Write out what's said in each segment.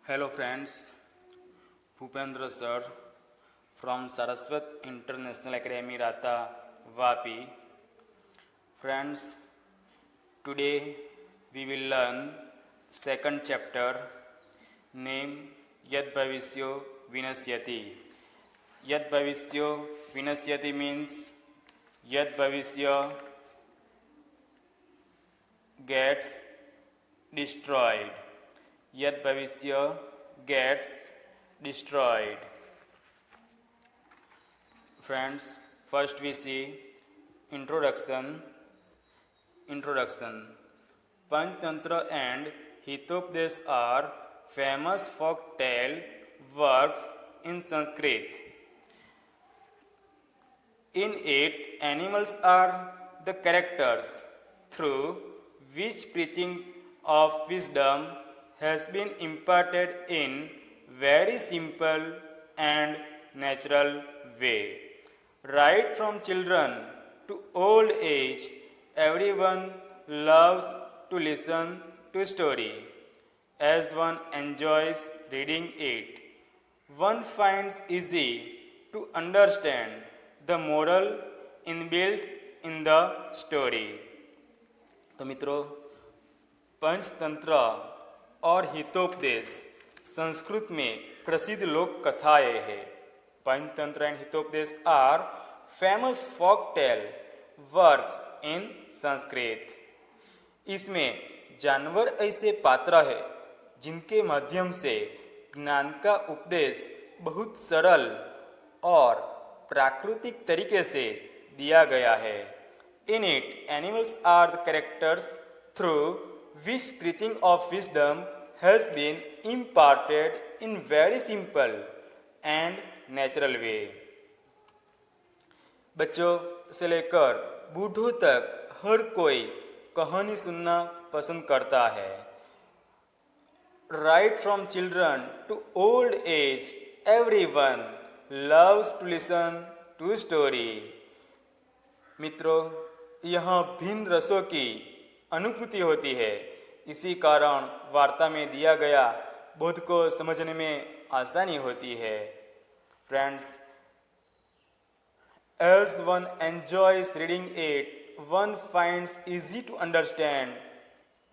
Hello friends, Bhupendra sir from Saraswat International Academy Rata Vapi. Friends, today we will learn second chapter name Yad Bhavishyo Vinasyati. Yad Bhavishyo Vinasyati means Yad Bhavishya gets destroyed. Yad Bhavishya gets destroyed. Friends, first we see introduction. Panchtantra and Hitopdesh are famous folk tale works in Sanskrit. In it, animals are the characters through which preaching of wisdom has been imparted in very simple and natural way. Right from children to old age, everyone loves to listen to story. As one enjoys reading it, one finds easy to understand the moral inbuilt in the story. तो मित्रों, पंचतंत्र और हितोपदेश संस्कृत में प्रसिद्ध लोक कथाएं हैं. Panchatantra and Hitopadesha are famous folk tale works in Sanskrit. इसमें जानवर ऐसे पात्र है जिनके माध्यम से ज्ञान का उपदेश बहुत सरल और प्राकृतिक तरीके से दिया गया है. In it animals are the characters through which preaching of wisdom has been imparted in very simple and natural way. बच्चों से लेकर बूढ़ों तक हर कोई कहानी सुनना पसंद करता है. Right from children to old age, everyone loves to listen to story. मित्रों, यहाँ भिन्न रसों की अनुभूति होती है. इसी कारण वार्ता में दिया गया बोध को समझने में आसानी होती है. Friends, as one enjoys reading it, one finds easy to understand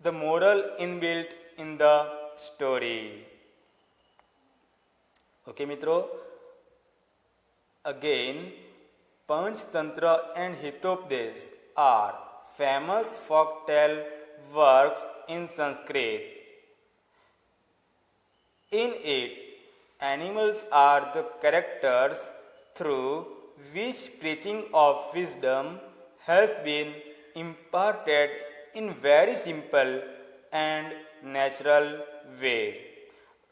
the moral inbuilt in the story. Okay, मित्रों, again, Panchtantra and Hitopdesh are famous folk tale works in Sanskrit. In it, animals are the characters through which preaching of wisdom has been imparted in very simple and natural way.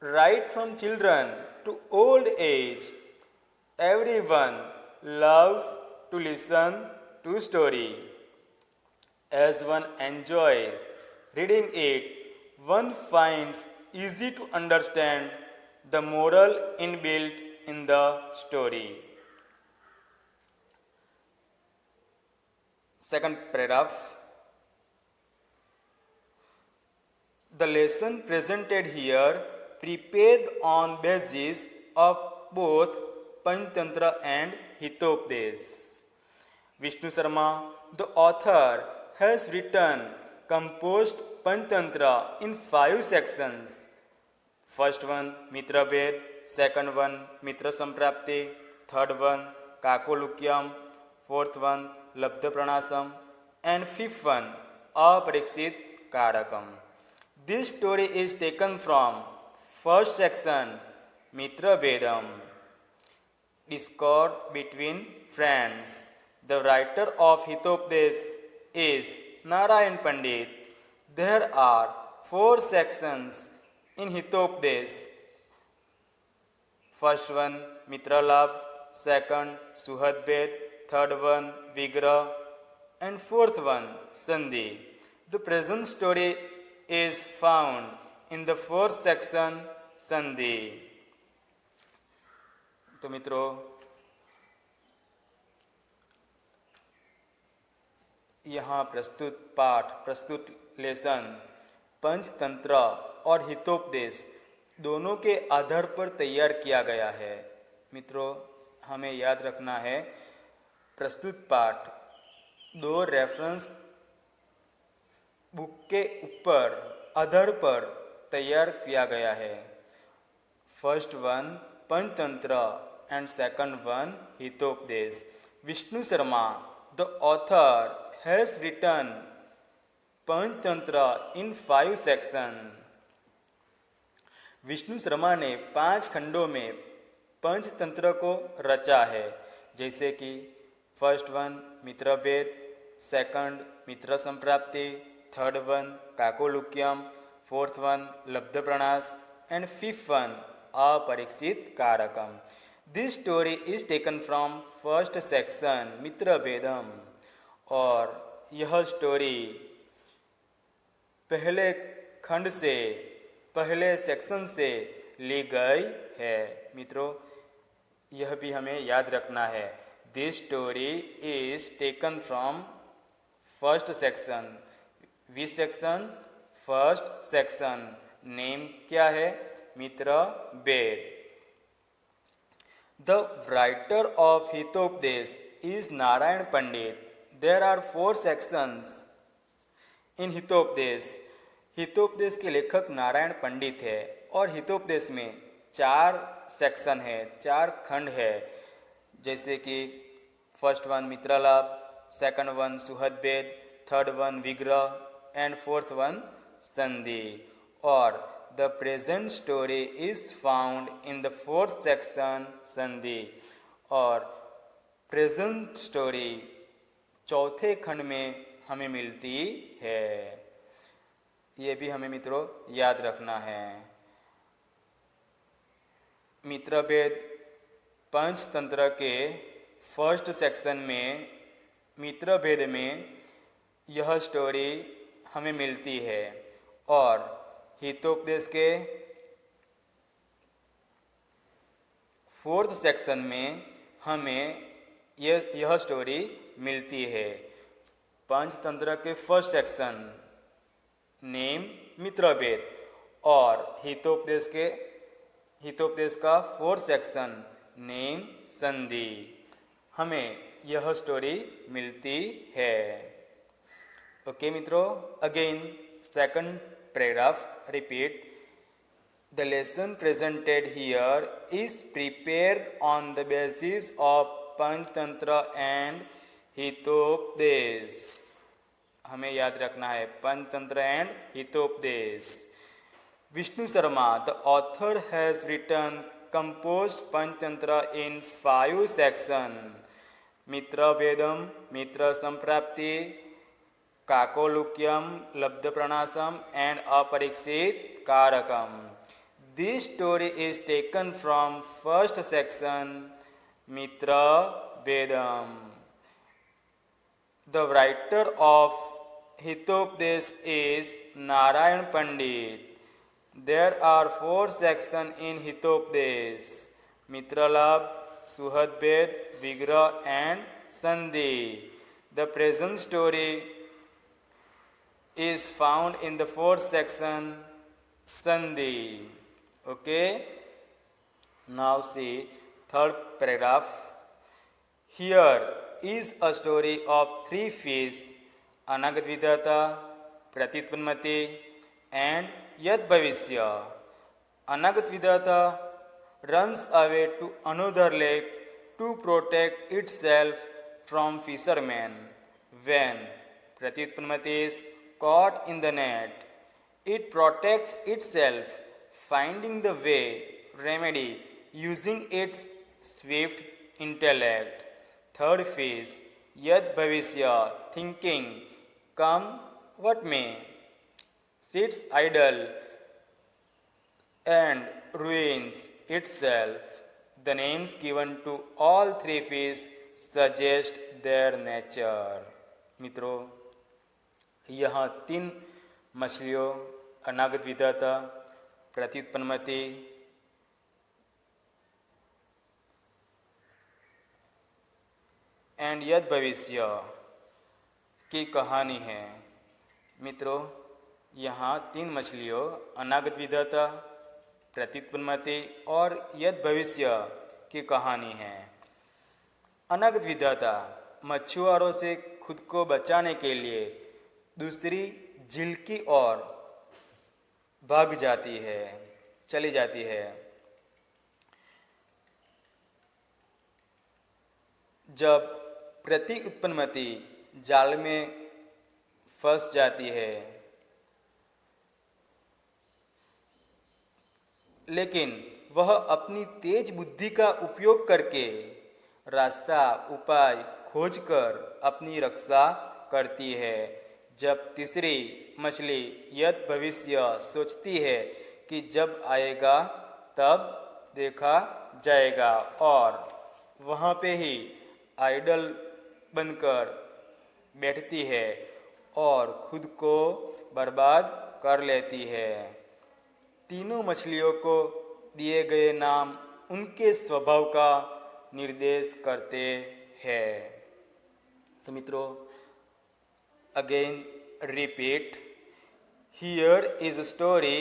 Right from children to old age, everyone loves to listen to story. As one enjoys reading it, one finds easy to understand the moral inbuilt in the story. Second paragraph. The lesson presented here prepared on basis of both Panchtantra and Hitopdesh. Vishnu Sharma, the author, has written composed Panchtantra in 5 sections. First one Mitra Ved, second one Mitra Samprapti, third one Kakolukyam, fourth one Labdha Pranasam, and fifth one Aparikshit Karakam. This story is taken from first section Mitra Vedam, discord between friends. The writer of Hitopdesh is Narayan Pandit. There are 4 sections in Hitopdesh. First one Mitra Labh, second Suhad Ved, third one Vigrah, and fourth one Sandhi. The present story is found in the 4th section Sandhi. तो मित्रों, यहाँ प्रस्तुत lesson Panchatantra और हितोपदेश दोनों के आधार पर तैयार किया गया है। मित्रों, हमें याद रखना है प्रस्तुत पाठ दो रेफरेंस बुक के ऊपर आधार पर तैयार किया गया है। First one Panchatantra and second one Hitopadesha. Vishnu Sharma the author has written Panchatantra in 5 section. Vishnu Sharma ने 5 खंडों में पंचतंत्र को रचा है, जैसे कि first one Mitrabhed, second Mitra Samprapti, third one Kakolukiyam, fourth one Labdhapranash and fifth one Aparikshita Karakam. This story is taken from first section Mitrabhedam. और यह स्टोरी पहले खंड से, पहले सेक्शन से ली गई है। मित्रों, यह भी हमें याद रखना है। This story is taken from first section. Which section? First section. Name क्या है? Mitrabhed. The writer of Hitopadesha is Narayan Pandit. There are 4 sections in Hitopadesha. Hitopadesha के लेखक नारायण पंडित है और हितोपदेश में 4 सेक्शन है, 4 खंड है, जैसे कि first one Mitralabh, second one Suhridbhed, third one Vigraha and fourth one Sandhi. और the present story is found in the 4th section Sandhi. और प्रेजेंट स्टोरी 4थे खंड में हमें मिलती है। ये भी हमें मित्रों याद रखना है। मित्रभेद पंचतंत्र के फर्स्ट सेक्शन में मित्रभेद में यह स्टोरी हमें मिलती है और हितोपदेश के 4th सेक्शन में हमें यह स्टोरी मिलती है। पंचतंत्र के फर्स्ट सेक्शन नेम मित्रभेद और हितोपदेश का 4th सेक्शन नेम संधि, हमें यह स्टोरी मिलती है। ओके मित्रों, again second paragraph repeat. The lesson presented here is prepared on the basis of Panchatantra and Hitopadesha. हमें याद रखना है Panchatantra and Hitopadesha. Vishnu Sharma the author has written compose Panchatantra in 5 section. Mitrabhedam, Mitra Samprapti, Kakolukiyam, Labdhapranasham and Aparikshita Karakam. This story is taken from first section Mitrabhedam. The writer of Hitopadesh is Narayan Pandit. There are 4 sections in Hitopadesh: Mitralabh, Suhadbhed, Vigrah and Sandhi. The present story is found in the 4th section Sandhi. Okay? Now see third paragraph. Here is a story of 3 fish, अनागत विधाता, प्रत्युत्पन्नमति and यद भविष्य. अनागत विधाता runs away to another lake to protect itself from fishermen. When प्रत्युत्पन्नमति is caught in the net, it protects itself, finding the way remedy using its swift intellect. Third phase, yad bhavishya, thinking, come what may, sits idle and ruins itself. The names given to all 3 fish suggest their nature. मित्रों, यहाँ 3 मछलियों अनागत विधाता, प्रत्युत्पन्नमति and यद भविष्य की कहानी है। मित्रों, यहाँ 3 मछलियों अनागत विधाता, प्रत्युत्पन्नति और यद भविष्य की कहानी है। अनगत विधाता मछुआरों से खुद को बचाने के लिए दूसरी झील की ओर भाग जाती है, चली जाती है। जब प्रत्युत्पन्नति जाल में फंस जाती है, लेकिन वह अपनी तेज बुद्धि का उपयोग करके रास्ता उपाय खोजकर अपनी रक्षा करती है। जब तीसरी मछली यद भविष्य सोचती है कि जब आएगा तब देखा जाएगा और वहाँ पे ही आइडल बनकर बैठती है और खुद को बर्बाद कर लेती है। तीनों मछलियों को दिए गए नाम उनके स्वभाव का निर्देश करते हैं। तो मित्रों, again repeat, here is a story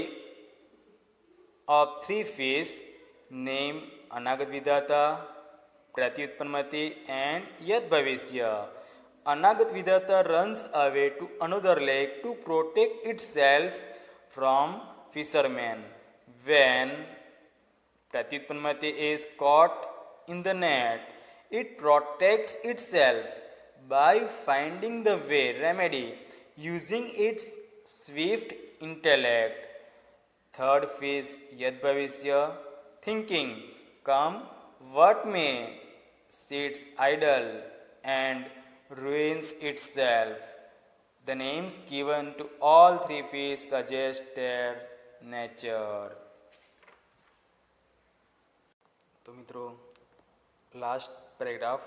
of three fish name Anagata Vidhata, Pratyutpannamati and यद भविष्य. Anagat Vidata runs away to another lake to protect itself from fishermen. When Pratyutpannati is caught in the net, it protects itself by finding the way remedy using its swift intellect. Third fish Yadbhavishya, thinking, come what may, sits idle and ruins itself. The names given to all three fish suggest their nature. तो मित्रों, last paragraph,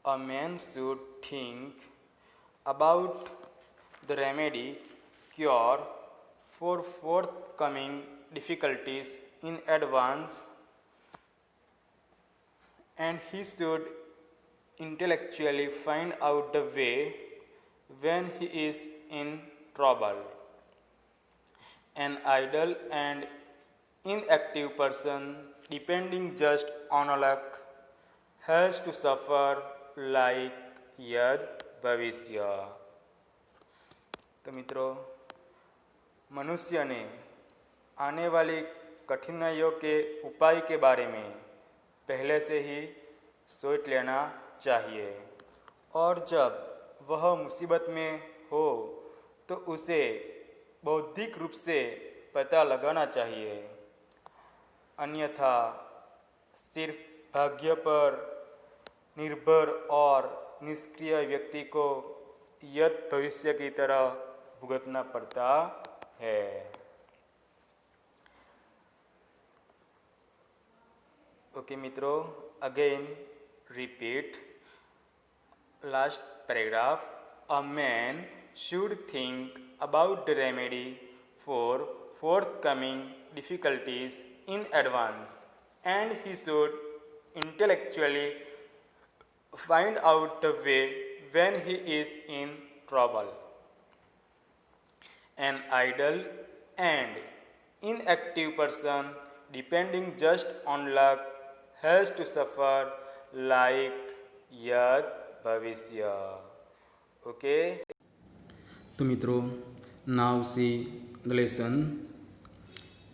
a man should think about the remedy cure for forthcoming difficulties in advance, and he should intellectually find out the way when he is in trouble. An idle and inactive person depending just on luck has to suffer like yad भविष्य. तो मित्रों, मनुष्य ने आने वाली कठिनाइयों के उपाय के बारे में पहले से ही सोच लेना चाहिए, और जब वह मुसीबत में हो तो उसे बौद्धिक रूप से पता लगाना चाहिए, अन्यथा सिर्फ भाग्य पर निर्भर और निष्क्रिय व्यक्ति को यद भविष्य की तरह भुगतना पड़ता है। ओके मित्रों, again repeat last paragraph. A man should think about the remedy for forthcoming difficulties in advance, and he should intellectually find out the way when he is in trouble. An idle and inactive person depending just on luck has to suffer like यद भविष्य. Okay, तो मित्रों, now see the lesson.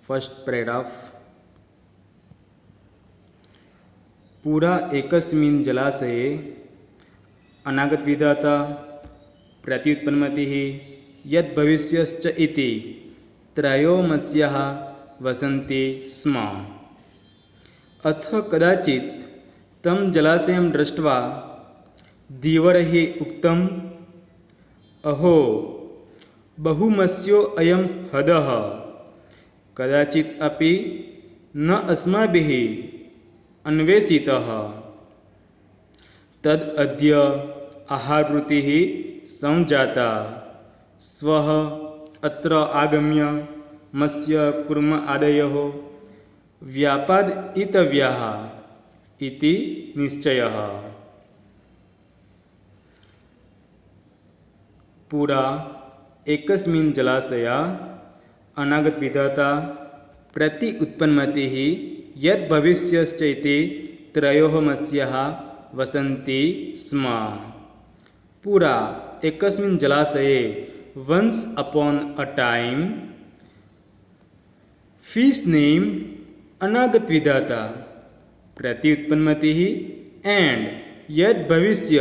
First paragraph, पुरा एकस्मिन् जलाशये अनागत विधाता प्रत्युत्पन्नतिः यद् भविष्यश्च इति त्रयो मत्स्याः वसन्ति स्म. अथ कदाचित् तम जलाशयं दृष्ट्वा धीवरैः उक्तम्, अहो बहुमत्स्यो अयं हदः, कदाचित् अपि न अस्माभिः अन्वेषितः. तद् अद्य आहारवृत्तिः संजाता. स्वः अत्र आगम्य मत्स्य कूर्म आदयः व्यापादितव्याः इति निश्चयः. पुरा एकस्मिन् जलाशये अनागत विधाता प्रति उत्पन्नमतिः यद् भविष्यश्चैते त्रयोः मत्स्याः वसन्ति स्म। पुरा एकस्मिन् जलाशये once upon a time fish named अनागतविधाता प्रति उत्पन्नमतिः and यद् भविष्य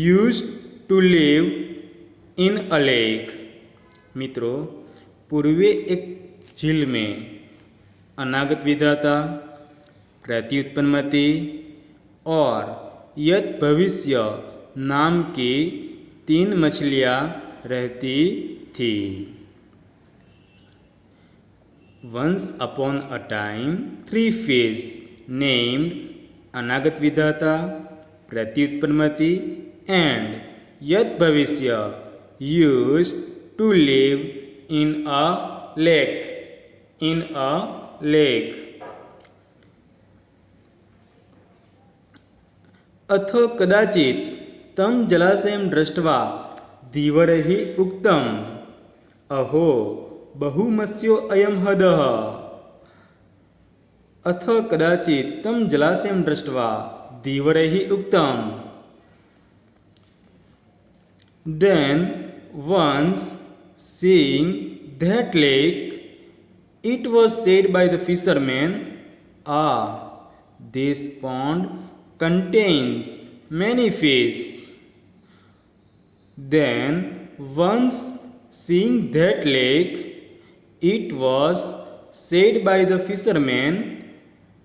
used to live in a lake। मित्रों, पूर्वे एक झील में अनागत विधाता, प्रति उत्पन्नमति और यद् भविष्य नाम की 3 मछलियाँ रहती थी। Once upon a time 3 fish named अनागत विधाता, प्रति उत्पन्नमति and यद् भविष्य used to live in a lake। अथ कदाचित् तं जलाशयं दृष्ट्वा धीवरैः उक्तम् अहो बहुमत्स्यो अयं हदः। अथ कदाचित् तं जलाशयं दृष्ट्वा धीवरैः उक्तम् Then once seeing that lake, it was said by the fishermen, ah, this pond contains many fish. Then once seeing that lake, it was said by the fishermen,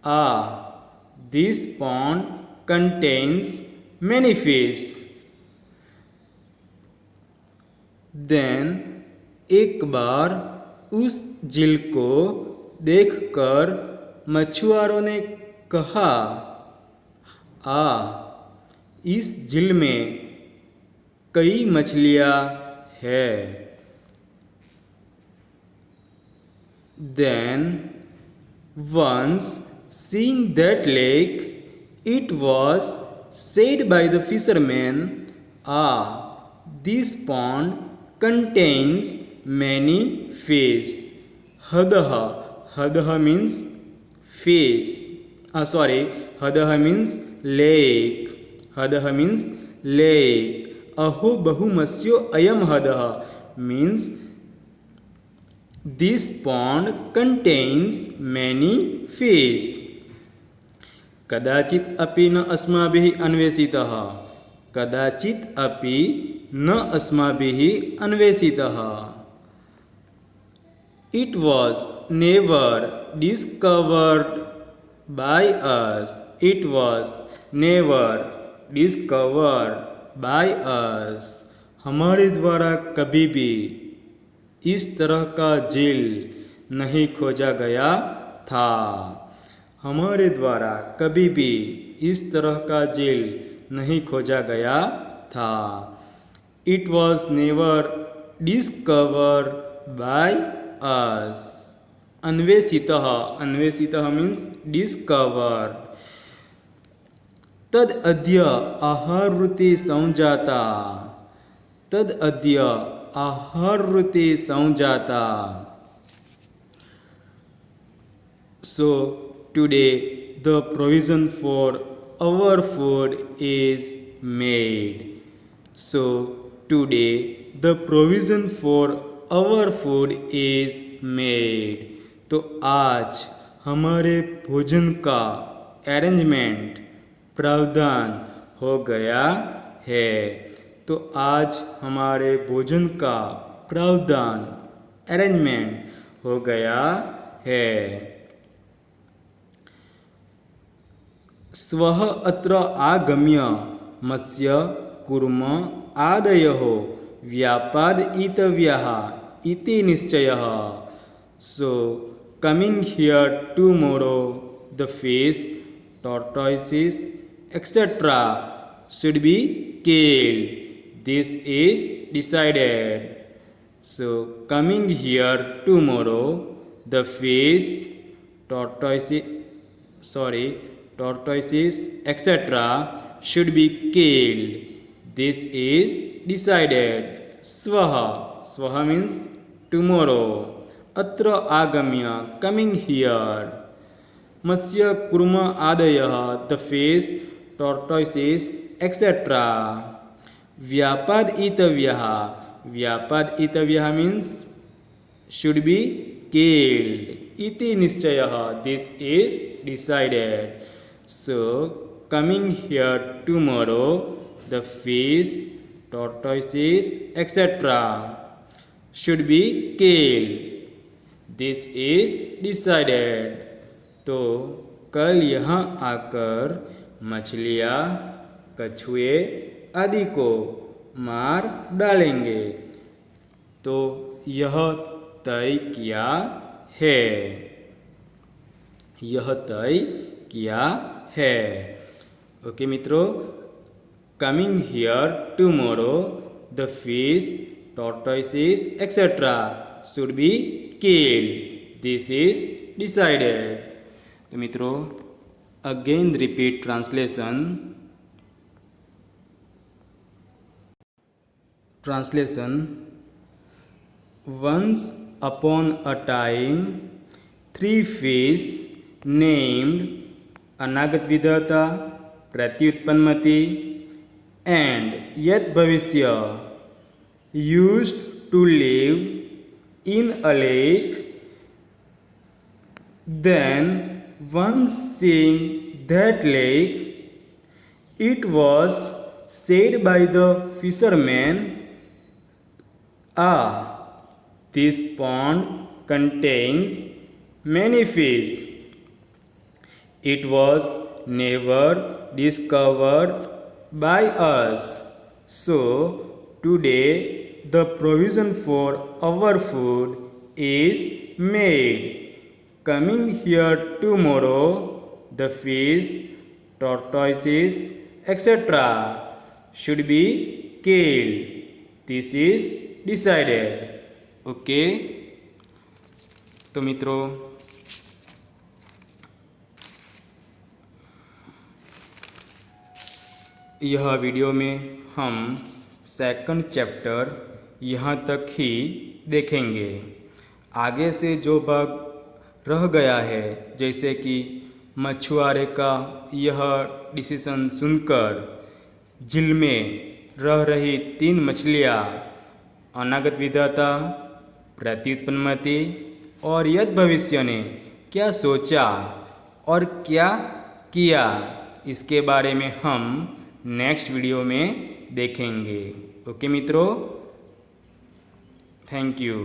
ah, this pond contains many fish. Then एक बार उस झील को देखकर मछुआरों ने कहा, इस झील में कई मछलियाँ हैं। Then once seeing that lake, it was said by the fishermen, this pond contains many fish. Hadaha means fish. Hadaha means lake. Aho bahumasyo ayam hadaha means this pond contains many fish. कदाचित् अपि न अस्माभिः अन्वेषितः। कदाचित् अपि न अस्माभिः अन्वेषितः। It was never discovered by us. It was never discovered by us. हमारे द्वारा कभी भी इस तरह का झील नहीं खोजा गया था। हमारे द्वारा कभी भी इस तरह का झील नहीं खोजा गया था। It was never discovered by us. अन्वेषितः means discovered. तद अद्य आहारवृत्ति संजाता। तद अद्य आहारवृत्ति संजाता. So today the provision for our food is made. So today the provision for our food is made. तो आज हमारे भोजन का अरेंजमेंट प्रावधान हो गया है. तो आज हमारे भोजन का प्रावधान अरेंजमेंट हो गया है. स्वः अत्र आगम्य मत्स्य कूर्म आदयः व्यापादयितव्याः इति निश्चयः. So coming here tomorrow the fish, tortoises, etc. should be killed. This is decided. So coming here tomorrow the fish, tortoises, etc. should be killed. This is decided. Swaha means tomorrow. अत्र आगम्य coming here मत्स्य कुर्म आदयः the fish tortoises etcetera व्यापादितव्यः व्यापादितव्यः means should be killed iti निश्चयः this is decided so coming here tomorrow the fish tortoises etc should be killed this is decided तो कल यहाँ आकर मछलियाँ कछुए आदि को मार डालेंगे तो यह तय किया है यह तय किया है ओके मित्रों coming here tomorrow the fish tortoises etcetera should be killed this is decided तो मित्रों again repeat translation Once upon a time, 3 fish named Anagatvidata, Pratyutpanmati, and Yat Bhavishya used to live in a lake. Then, once seeing that lake, it was said by the fishermen, "Ah, this pond contains many fish. It was never discovered by us. So today the provision for our food is made. Coming here tomorrow, the fish, tortoises, etc. should be killed. This is decided." Okay तो मित्रों यह video में हम second chapter यहाँ तक ही देखेंगे आगे से जो भाग रह गया है जैसे कि मछुआरे का यह डिसीजन सुनकर झील में रह रही 3 मछलियाँ अनागत विधाता प्रत्युत्पन्नमति और यद भविष्य ने क्या सोचा और क्या किया इसके बारे में हम नेक्स्ट वीडियो में देखेंगे ओके मित्रों थैंक यू।